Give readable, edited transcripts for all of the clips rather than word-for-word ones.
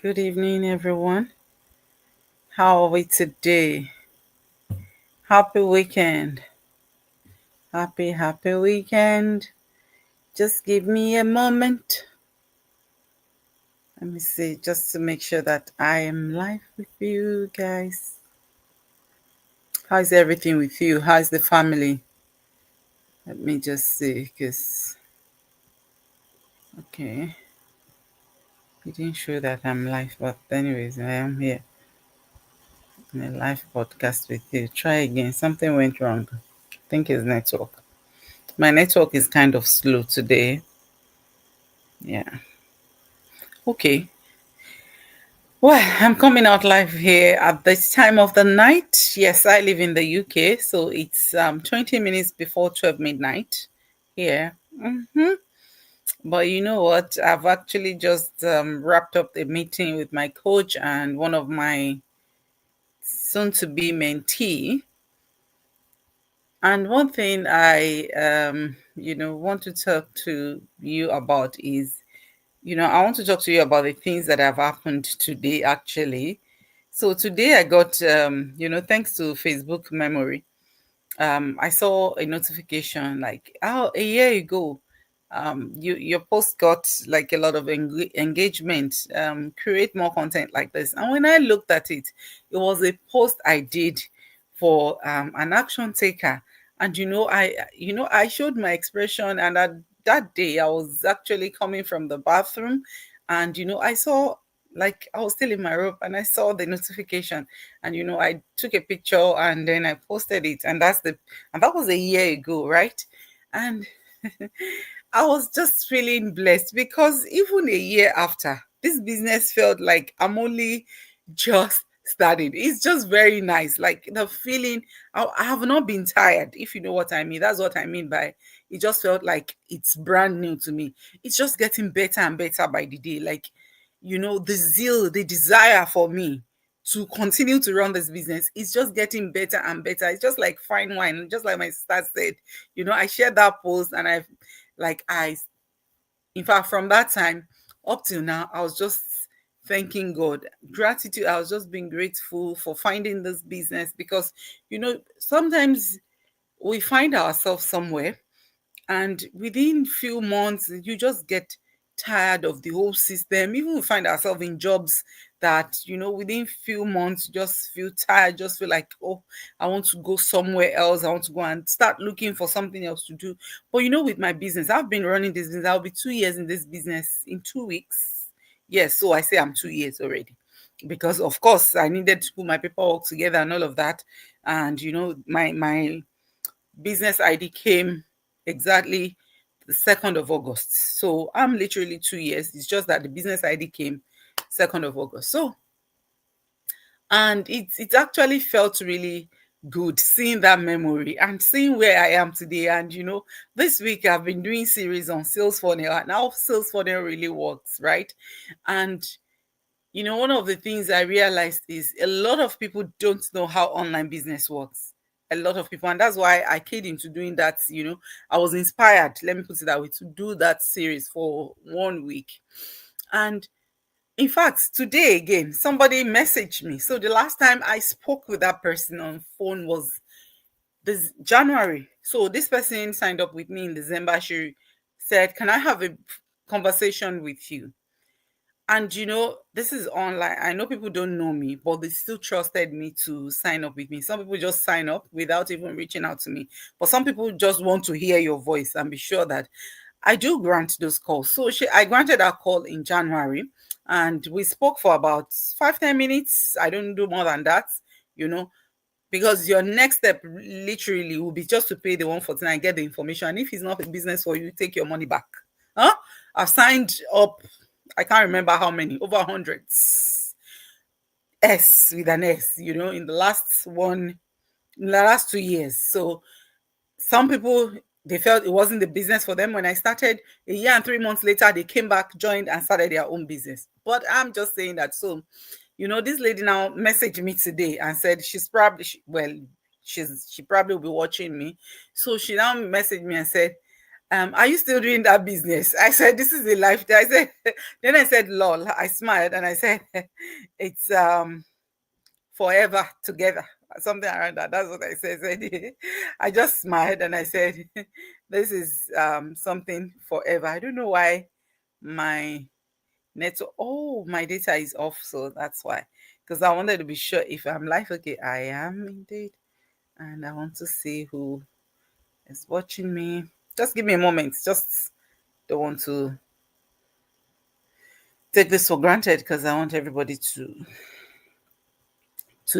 Good evening, everyone. How are we today? Happy weekend. Happy weekend. Just give me a moment. Let me see, just to make sure that I am live with you guys. How's everything with you? How's the family? Let me just see, because, okay, it didn't show that I'm live, but anyways, I am here in a live podcast with you. Try again. Something went wrong. I think it's network. My network is kind of slow today. Yeah. Okay. Well, I'm coming out live here at this time of the night. Yes, I live in the UK, so it's 20 minutes before 12 midnight here. But you know what? I've actually just wrapped up a meeting with my coach and one of my soon to be mentee. And one thing I want to talk to you about is, I want to talk to you about the things that have happened today, actually. So today I got, thanks to Facebook memory, I saw a notification like, oh, a year ago, your post got like a lot of engagement. Create more content like this. And when I looked at it, it was a post I did for an action taker. And I showed my expression, and that day I was actually coming from the bathroom, and I saw, like, I was still in my room and I saw the notification, and I took a picture and then I posted it, and that was a year ago, right? And I was just feeling blessed because even a year after, this business felt like I'm only just started. It's just very nice. Like the feeling, I have not been tired, if you know what I mean. That's what I mean by it just felt like it's brand new to me. It's just getting better and better by the day. Like, the zeal, the desire for me to continue to run this business is just getting better and better. It's just like fine wine, just like my sister said. I shared that post, and in fact, from that time up till now, I was just thanking God. Gratitude. I was just being grateful for finding this business because, sometimes we find ourselves somewhere, and within few months you just get tired of the whole system. Even we find ourselves in jobs that, within few months you just feel tired, just feel like, oh, I want to go somewhere else, I want to go and start looking for something else to do. But with my business, I've been running this business, I'll be 2 years in this business in 2 weeks. Yes, so I say I'm 2 years already, because of course I needed to put my paperwork together and all of that. And my business ID came exactly the 2nd of August. So I'm literally 2 years. It's just that the business ID came 2nd of August. So, and it actually felt really good seeing that memory and seeing where I am today. And this week I've been doing series on sales funnel and how sales funnel really works, right? And one of the things I realized is a lot of people don't know how online business works. A lot of people, and that's why I came into doing that. I was inspired, let me put it that way, to do that series for 1 week. And in fact, today again, somebody messaged me. So the last time I spoke with that person on phone was this January. So this person signed up with me in December. She said, "Can I have a conversation with you?" And this is online. I know people don't know me, but they still trusted me to sign up with me. Some people just sign up without even reaching out to me. But some people just want to hear your voice and be sure that I do grant those calls. So I granted a call in January, and we spoke for about 5-10 minutes. I don't do more than that, you know, because your next step literally will be just to pay the 149, get the information. And if it's not a business for you, take your money back. Huh? I've signed up, I can't remember how many, over hundreds. S with an S, in the last 2 years. So some people, they felt it wasn't the business for them when I started. A year and 3 months later, they came back, joined, and started their own business. But I'm just saying that. So, this lady now messaged me today and said she probably will be watching me. So she now messaged me and said, Are you still doing that business? I said, this is a life. I said, then I said, lol. I smiled and I said, it's forever together, something around that. That's what I said. I just smiled and I said, this is something forever. I don't know why my network, oh, my data is off. So that's why. Because I wanted to be sure if I'm live. Okay, I am indeed. And I want to see who is watching me. Just give me a moment. Just don't want to take this for granted because I want everybody to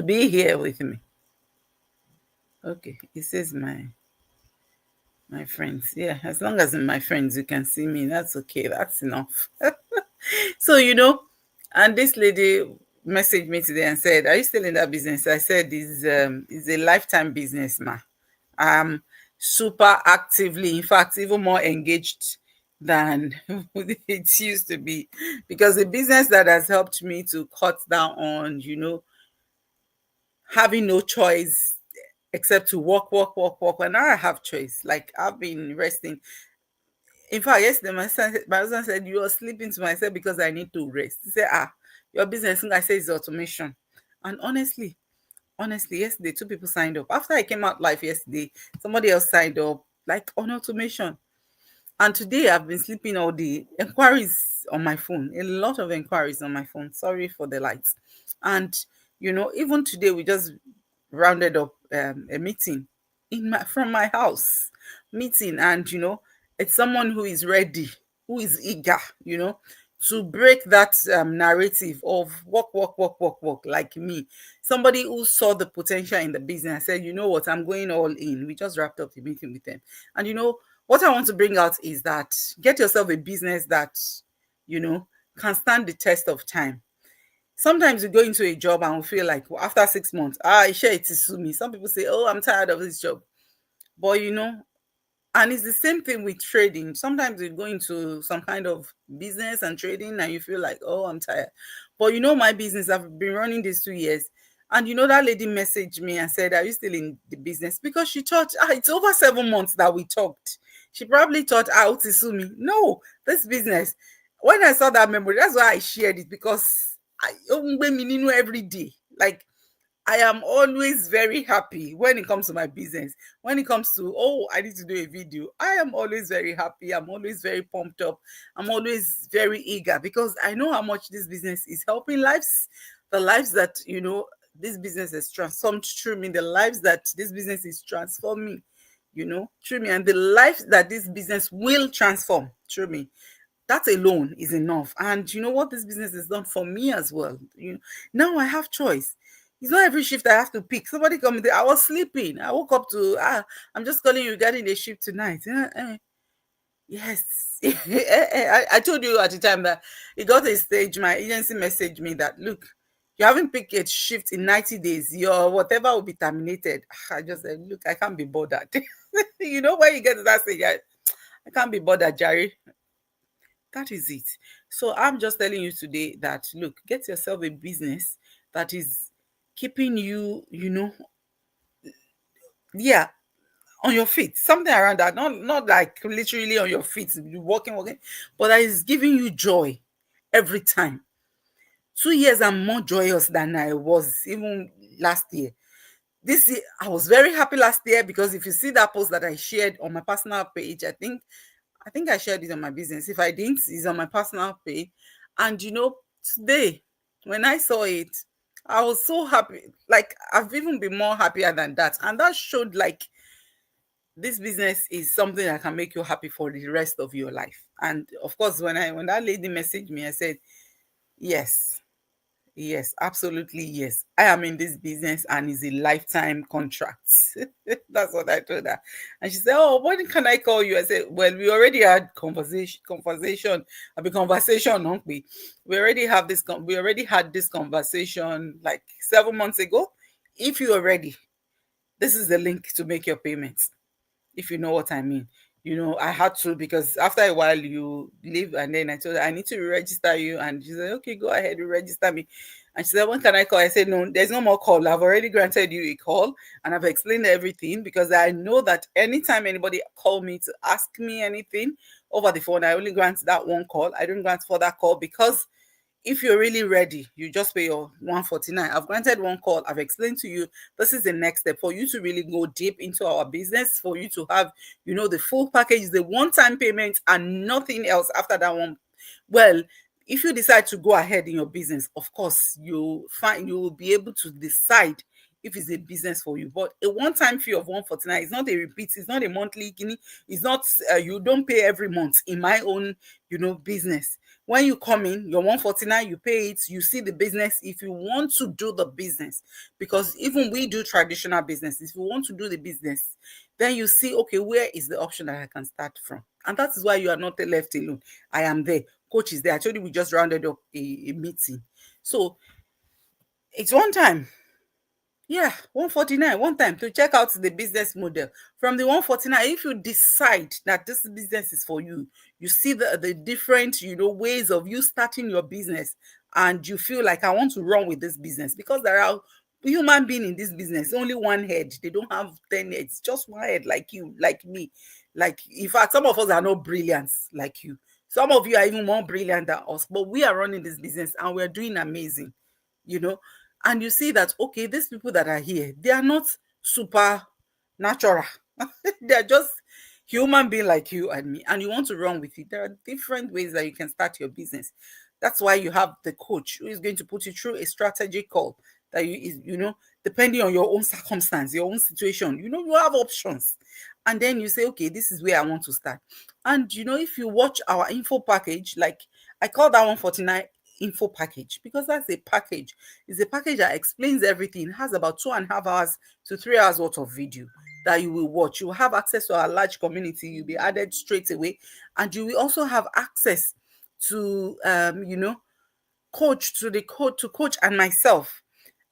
be here with me. Okay, it says my friends. Yeah, as long as my friends you can see me, that's okay. That's enough. So and this lady messaged me today and said, "Are you still in that business?" I said, "Is a lifetime business, ma. I'm super actively, in fact, even more engaged than it used to be, because the business that has helped me to cut down on, having no choice except to work, work, work, work. And now I have choice. Like I've been resting. In fact, yesterday my husband said, "You are sleeping to myself because I need to rest." He said, your business, I say, is automation. And honestly, yesterday, two people signed up. After I came out live yesterday, somebody else signed up, like on automation. And today I've been sleeping all day. Inquiries on my phone, a lot of inquiries on my phone. Sorry for the lights. And even today we just rounded up a meeting from my house meeting, and it's someone who is ready, who is eager, to break that narrative of work, work, work, work, work, like me. Somebody who saw the potential in the business said, "You know what, I'm going all in." We just wrapped up the meeting with them. And what I want to bring out is that get yourself a business that can stand the test of time. Sometimes you go into a job and we feel like, well, after 6 months, sure, it is to me. Some people say, "Oh, I'm tired of this job." But and it's the same thing with trading. Sometimes you go into some kind of business and trading and you feel like, "Oh, I'm tired." But my business, I've been running this 2 years. And that lady messaged me and said, "Are you still in the business?" Because she thought, it's over 7 months that we talked. She probably thought, Utisumi. No, this business. When I saw that memory, that's why I shared it, because I every day. Like, I am always very happy when it comes to my business. When it comes to, I need to do a video, I am always very happy. I'm always very pumped up. I'm always very eager because I know how much this business is helping lives, the lives that, this business has transformed through me, the lives that this business is transforming, through me, and the life that this business will transform through me. That alone is enough. And you know what this business has done for me as well. Now I have choice. It's not every shift I have to pick. Somebody come there. I was sleeping. I woke up to, I'm just calling you regarding the shift tonight. Yes. I told you at the time that it got a stage. My agency messaged me that, "Look, you haven't picked a shift in 90 days. Your whatever will be terminated." I just said, "Look, I can't be bothered." When you get to that stage, I can't be bothered, Jerry. That is it. So I'm just telling you today that, look, get yourself a business that is keeping you, yeah, on your feet. Something around that. Not like literally on your feet, you walking, but that is giving you joy every time. 2 years I'm more joyous than I was even last year. This year, I was very happy last year, because if you see that post that I shared on my personal page, I think I shared it on my business. If I didn't, it's on my personal page. And today, when I saw it, I was so happy. Like, I've even been more happier than that. And that showed, like, this business is something that can make you happy for the rest of your life. And of course, when that lady messaged me, I said, yes. Yes, absolutely. Yes. I am in this business and it's a lifetime contract. That's what I told her. And she said, "Oh, when can I call you?" I said, "Well, we already had conversation. I mean, conversation, don't we? We already had this conversation like 7 months ago. If you are ready, this is the link to make your payments. If you know what I mean. I had to, because after a while you leave, and then I told her I need to register you, and she said, okay, go ahead, register me. And she said, when can I call? I said, no, there's no more call. I've already granted you a call, and I've explained everything, because I know that anytime anybody call me to ask me anything over the phone, I only grant that one call. I don't grant for that call, because if you're really ready, you just pay your 149. I've granted one call. I've explained to you this is the next step for you to really go deep into our business, for you to have, the full package, the one-time payment, and nothing else after that one. Well, if you decide to go ahead in your business, of course, you will be able to decide if it's a business for you. But a one-time fee of 149 is not a repeat, it's not a monthly guinea, it's not, you don't pay every month in my own, business. When you come in, your 149, you pay it, you see the business. If you want to do the business, because even we do traditional business, if you want to do the business, then you see, okay, where is the option that I can start from? And that is why you are not left alone. I am there. Coach is there. Actually, we just rounded up a meeting. So it's one time. Yeah, 149, one time to check out the business model. From the 149, if you decide that this business is for you, you see the different, ways of you starting your business, and you feel like, I want to run with this business, because there are human being in this business, only one head. They don't have 10 heads, just one head, like you, like me. Like, in fact, some of us are not brilliant like you. Some of you are even more brilliant than us, but we are running this business and we're doing amazing, you know and you see that, okay, these people that are here, they are not super natural. They're just human being like you and me, and you want to run with it. There are different ways that you can start your business. That's why you have the coach who is going to put you through a strategy call, that depending on your own circumstance, your own situation, you have options. And then you say, okay, this is where I want to start. And if you watch our info package, like I call that 149 info package, because that's a package. It's a package that explains everything. It has about 2.5 hours to 3 hours worth of video that you will watch. You will have access to our large community. You'll be added straight away, and you will also have access to coach, to coach and myself.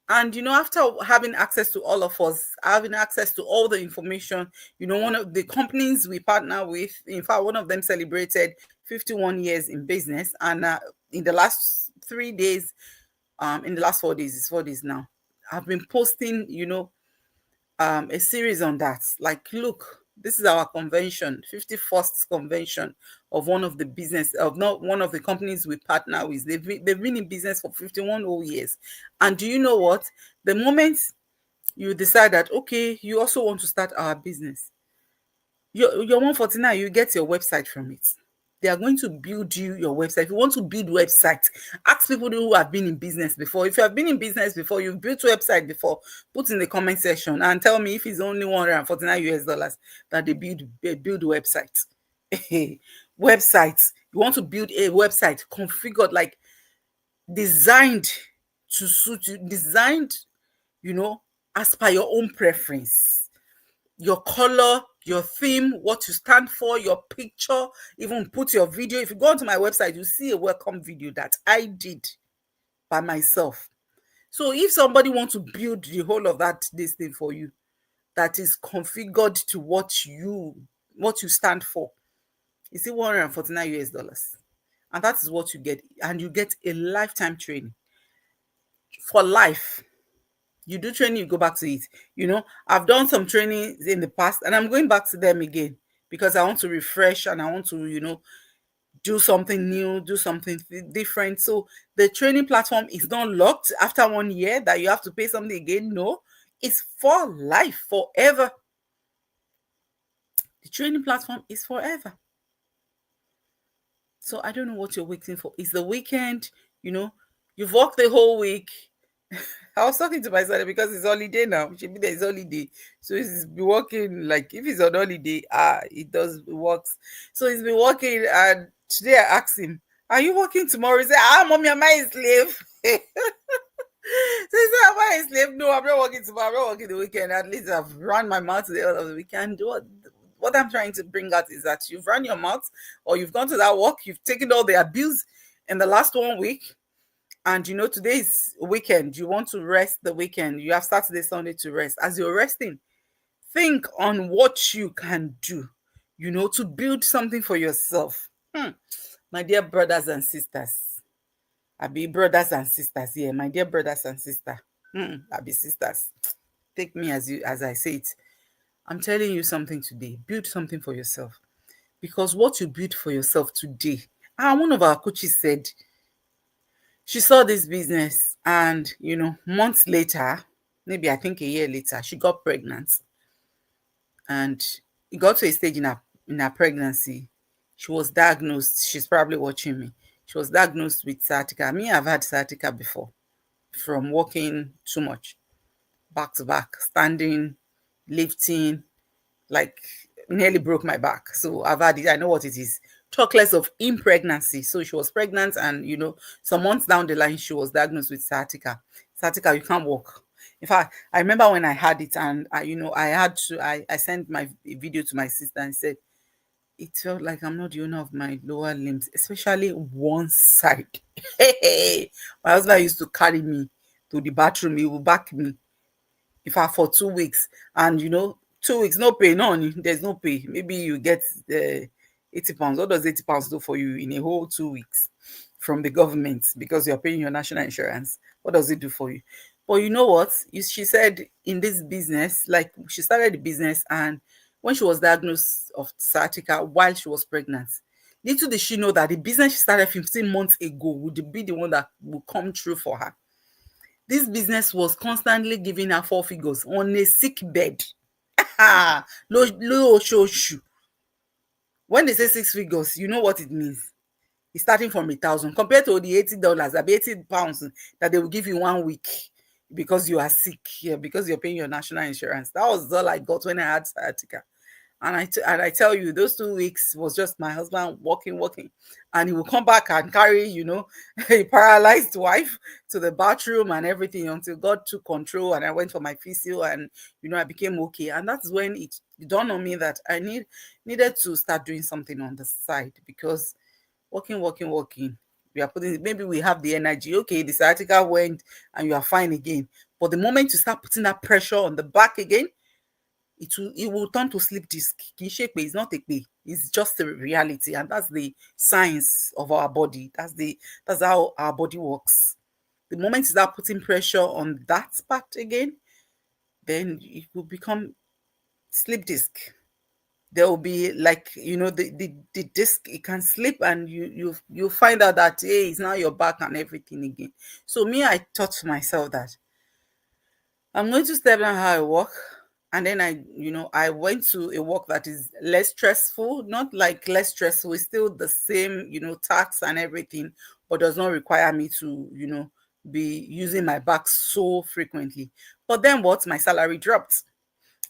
And after having access to all of us, having access to all the information, one of the companies we partner with, in fact, one of them celebrated 51 years in business. And in the last 3 days, in the last 4 days, it's 4 days now, I've been posting, a series on that. Like, look, this is our convention, 51st convention of one of the business of not one of the companies we partner with. They've been in business for 51 whole years. And do you know what? The moment you decide that, okay, you also want to start our business, your 149, you get your website from it. They are going to build you your website. If you want to build website, ask people who have been in business before. If you have been in business before, you've built website before, put in the comment section and tell me if it's only $149 that they build website. Websites. You want to build a website configured, like designed to suit you, designed, as per your own preference, your color, your theme, what you stand for, your picture, even put your video. If you go onto my website, you see a welcome video that I did by myself. So if somebody wants to build the whole of this thing for you, that is configured to what you stand for, you see $149. And that is what you get. And you get a lifetime training for life. You do training, you go back to it. I've done some trainings in the past, and I'm going back to them again, because I want to refresh, and I want to, do something new, do something different. So the training platform is not locked after 1 year that you have to pay something again. No, it's for life, forever. The training platform is forever. So I don't know what you're waiting for. It's the weekend, you've worked the whole week. I was talking to myself because it's holiday now. Maybe there's holiday. So he's been working, like, if he's on holiday, it works. So he's been working, and today I asked him, are you working tomorrow? He said, mommy, am I a slave? So he said, am I a slave? No, I'm not working tomorrow. I'm not working the weekend. At least I've run my mouth the other weekend. What I'm trying to bring out is that you've run your mouth, or you've gone to that work, you've taken all the abuse in the last 1 week. And today is weekend. You want to rest the weekend. You have Saturday, Sunday to rest. As you're resting, think on what you can do. to build something for yourself. My dear brothers and sisters, I be brothers and sisters here. My dear brothers and sisters, I be sisters. Take me as I say it. I'm telling you something today. Build something for yourself, because what you build for yourself today. One of our coaches said she saw this business, and months later, maybe I think a year later, she got pregnant, and it got to a stage in her pregnancy. She was diagnosed. She's probably watching me. She was diagnosed with sciatica. Me, I've had sciatica before from walking too much, back to back, standing, lifting, like nearly broke my back. So I've had it. I know what it is. Talk less of in pregnancy. So she was pregnant, and some months down the line, she was diagnosed with sciatica. Sciatica, you can't walk. In fact, I remember when I had it, and I sent my video to my sister and said it felt like I'm not the owner of my lower limbs, especially one side. My husband used to carry me to the bathroom. He would back me, in fact, for 2 weeks. And 2 weeks, no pay, there's no pay. Maybe you get 80 pounds. What does 80 pounds do for you in a whole 2 weeks from the government, because you're paying your national insurance? What does it do for you? But you know what? She said in this business, like she started the business, and when she was diagnosed of sciatica while she was pregnant, little did she know that the business she started 15 months ago would be the one that would come true for her. This business was constantly giving her 4 figures on a sick bed. Low show. When they say 6 figures, you know what it means. It's starting from 1,000 compared to the $80, the 80 pounds that they will give you 1 week because you are sick, because you're paying your national insurance. That was all I got when I had sciatica. And I tell you, those 2 weeks was just my husband walking, and he will come back and carry, a paralyzed wife to the bathroom and everything, until God took control, and I went for my physio, and I became okay. And that's when it dawned on me that I needed to start doing something on the side, because working. We are putting, maybe we have the energy. Okay, the sciatica went and you are fine again. But the moment you start putting that pressure on the back again, it will turn to sleep disc. It's not a pay. It's just a reality, and that's the science of our body. That's how our body works. The moment you start putting pressure on that part again, then it will become sleep disc. There will be, like, the disc, it can slip, and you find out that, hey, it's now your back and everything again. So me, I thought to myself that I'm going to step down how I work. And then I went to a work that is less stressful, not like less stressful, it's still the same, tax and everything, but does not require me to, be using my back so frequently. But then what? My salary dropped.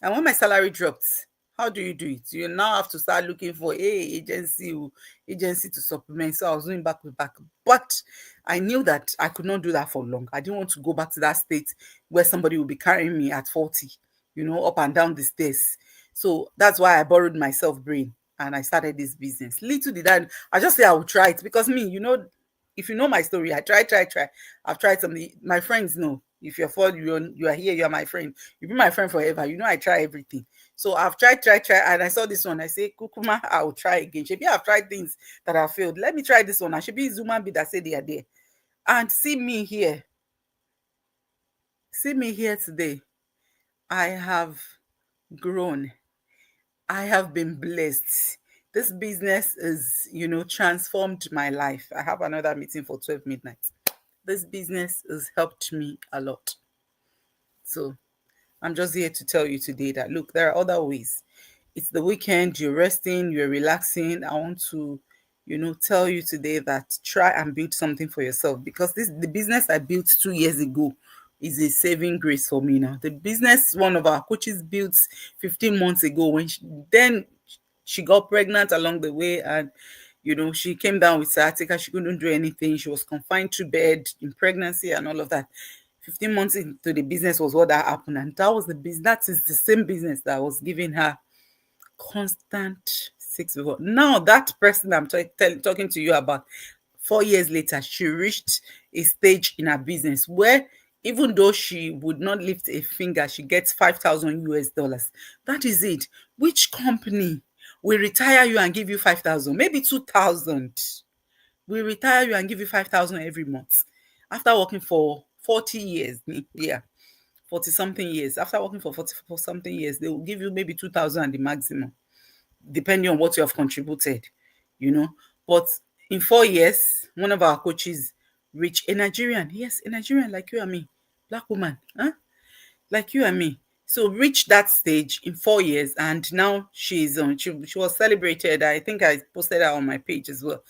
And when my salary dropped, how do? It you now have to start looking for agency to supplement. So I was doing back with back, but I knew that I could not do that for long. I didn't want to go back to that state where somebody will be carrying me at 40, up and down the stairs. So that's why I borrowed myself brain and I started this business. Little did I just say I would try it, because me, if you know my story, I try. I've tried something. My friends know. If you're you are here, you're my friend. You've been my friend forever. I try everything. So I've tried, and I saw this one. I say, Kukuma, I will try again. Maybe I've tried things that have failed. Let me try this one. I should be Zuma be that say they are there. And see me here. See me here today. I have grown. I have been blessed. This business is, transformed my life. I have another meeting for 12 midnight. This business has helped me a lot. So I'm just here to tell you today that, look, there are other ways. It's the weekend, you're resting, you're relaxing. I want to, tell you today that try and build something for yourself, because the business I built 2 years ago is a saving grace for me now. The business one of our coaches built 15 months ago, when she got pregnant along the way, and she came down with sciatica. She couldn't do anything. She was confined to bed in pregnancy and all of that. 15 months into the business was what that happened. And that was the business. That is the same business that was giving her constant 6 figures. Now that person I'm talking to you about, 4 years later, she reached a stage in her business where, even though she would not lift a finger, she gets $5,000 US. That is it. Which company We retire you and give you 5,000, maybe 2,000. We retire you and give you 5,000 every month. After working for 40 years, yeah, 40 something years. After working for 40 for something years, they will give you maybe 2,000 at the maximum, depending on what you have contributed, you know. But in 4 years, one of our coaches reached a Nigerian, yes, a Nigerian like you and me, black woman, huh? Like you and me. So reached that stage in 4 years, and now she's on. She was celebrated. I think I posted her on my page as well.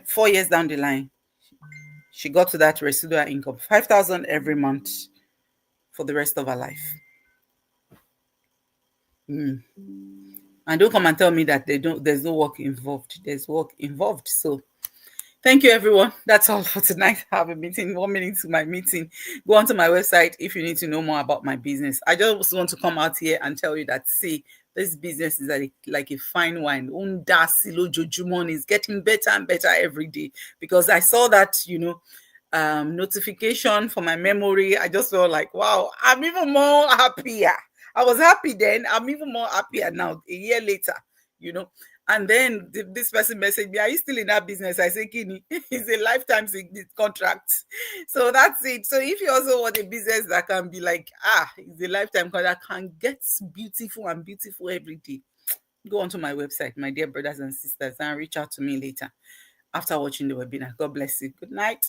4 years down the line, she got to that residual income, 5,000 every month for the rest of her life. Mm. And don't come and tell me that there's no work involved. There's work involved. So thank you, everyone. That's all for tonight. I have a meeting, 1 minute to my meeting. Go onto my website if you need to know more about my business. I just want to come out here and tell you that, see, this business is like a fine wine. Unda Silo Jojumon is getting better and better every day, because I saw that, notification for my memory. I just felt like, wow, I'm even more happier. I was happy then. I'm even more happier now, a year later, you know. And then this person messaged me, are you still in that business? I say, Kini, it's a lifetime contract. So that's it. So if you also want a business that can be like, it's a lifetime contract, can get beautiful and beautiful every day, go onto my website, my dear brothers and sisters, and reach out to me later after watching the webinar. God bless you. Good night.